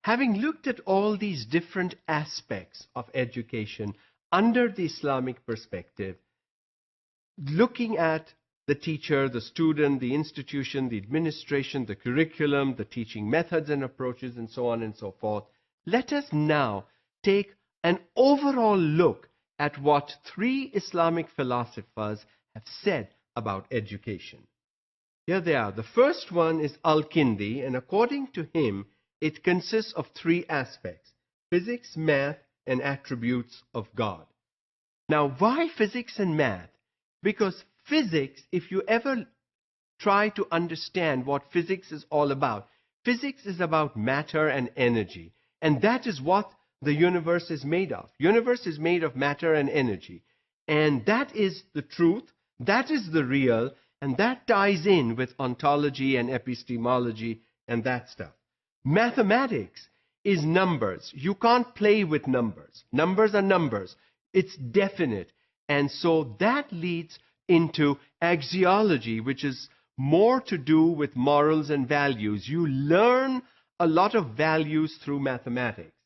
Having looked at all these different aspects of education under the Islamic perspective, looking at the teacher, the student, the institution, the administration, the curriculum, the teaching methods and approaches, and so on and so forth, let us now take an overall look at what three Islamic philosophers have said about education. Here they are. The first one is Al-Kindi, and according to him, it consists of three aspects: physics, math, and attributes of God. Now, why physics and math? Because physics, if you ever try to understand what physics is all about, physics is about matter and energy. And that is what the universe is made of. Universe is made of matter and energy. And that is the truth, that is the real, and that ties in with ontology and epistemology and that stuff. Mathematics is numbers. You can't play with numbers. Numbers are numbers. It's definite. And so that leads into axiology, which is more to do with morals and values. You learn a lot of values through mathematics.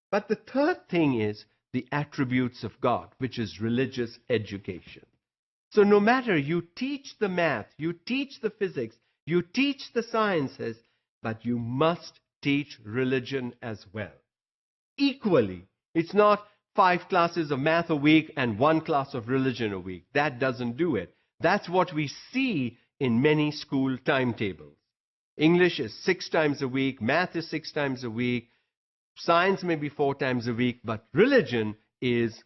But the third thing is the attributes of God, which is religious education. So no matter you teach the math, you teach the physics, you teach the sciences, but you must teach religion as well. Equally, it's not 5 classes of math a week and 1 class of religion a week. That doesn't do it. That's what we see in many school timetables. English is 6 times a week, math is 6 times a week, science may be 4 times a week, but religion is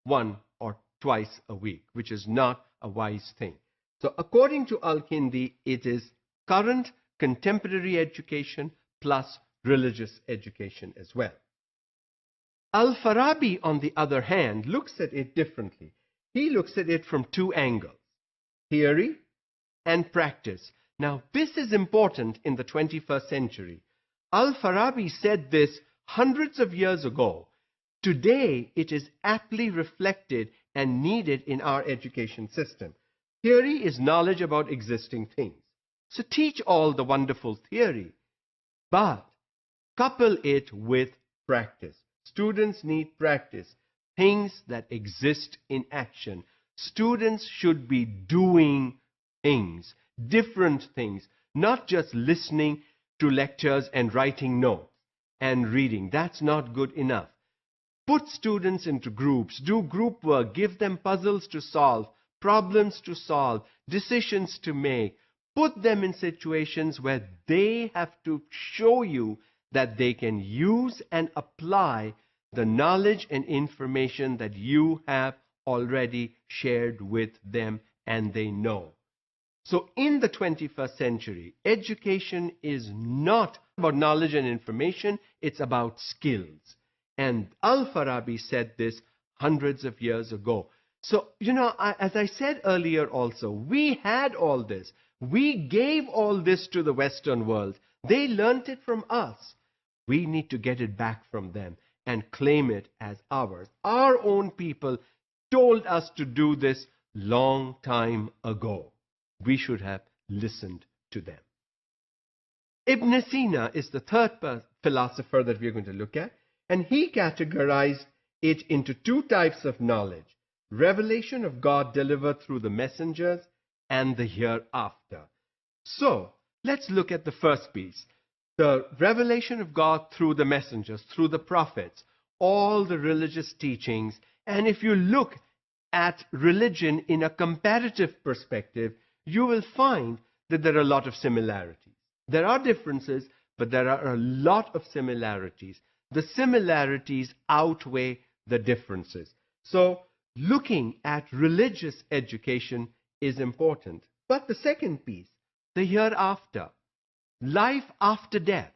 1 or twice a week, which is not a wise thing. So according to Al-Kindi, it is current contemporary education plus religious education as well. Al-Farabi, on the other hand, looks at it differently. He looks at it from 2 angles: theory and practice. Now, this is important in the 21st century. Al-Farabi said this hundreds of years ago. Today, it is aptly reflected and needed in our education system. Theory is knowledge about existing things. So teach all the wonderful theory, but couple it with practice. Students need practice, things that exist in action. Students should be doing things, different things, not just listening to lectures and writing notes and reading. That's not good enough. Put students into groups, do group work, give them puzzles to solve, problems to solve, decisions to make. Put them in situations where they have to show you that they can use and apply the knowledge and information that you have already shared with them and they know. So in the 21st century, education is not about knowledge and information, it's about skills. And Al-Farabi said this hundreds of years ago. So, as I said earlier also, we had all this. We gave all this to the Western world. They learnt it from us. We need to get it back from them and claim it as ours. Our own people told us to do this long time ago. We should have listened to them. Ibn Sina is the third philosopher that we're going to look at, and he categorized it into 2 types of knowledge: revelation of God delivered through the messengers and the hereafter. So, let's look at the first piece. The revelation of God through the messengers, through the prophets, all the religious teachings. And if you look at religion in a comparative perspective, you will find that there are a lot of similarities. There are differences, but there are a lot of similarities. The similarities outweigh the differences. So, looking at religious education is important. But the second piece, the hereafter, life after death.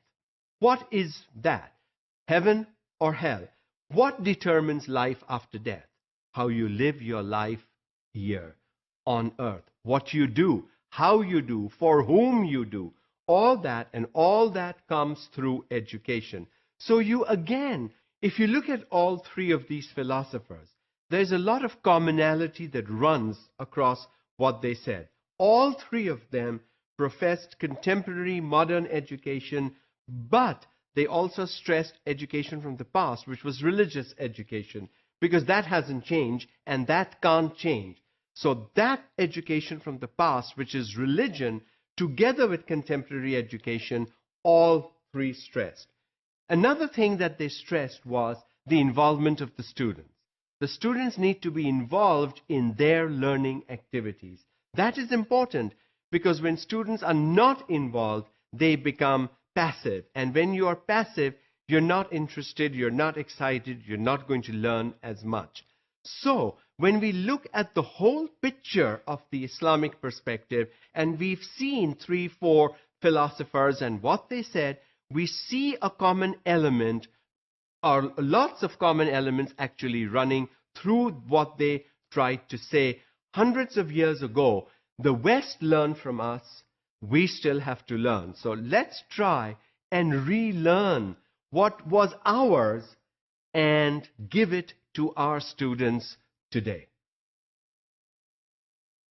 What is that? Heaven or hell? What determines life after death? How you live your life here on earth. What you do, how you do, for whom you do. All that, and all that comes through education. So you again, if you look at all 3 of these philosophers, there's a lot of commonality that runs across what they said. All 3 of them professed contemporary modern education, but they also stressed education from the past, which was religious education, because that hasn't changed and that can't change. So that education from the past, which is religion, together with contemporary education, all three stressed. Another thing that they stressed was the involvement of the students. The students need to be involved in their learning activities. That is important because when students are not involved, they become passive. And when you are passive, you're not interested, you're not excited, you're not going to learn as much. So, when we look at the whole picture of the Islamic perspective, and we've seen 3-4 philosophers and what they said, we see a common element, or lots of common elements actually running through what they tried to say. Hundreds of years ago, the West learned from us, we still have to learn. So let's try and relearn what was ours and give it to our students today.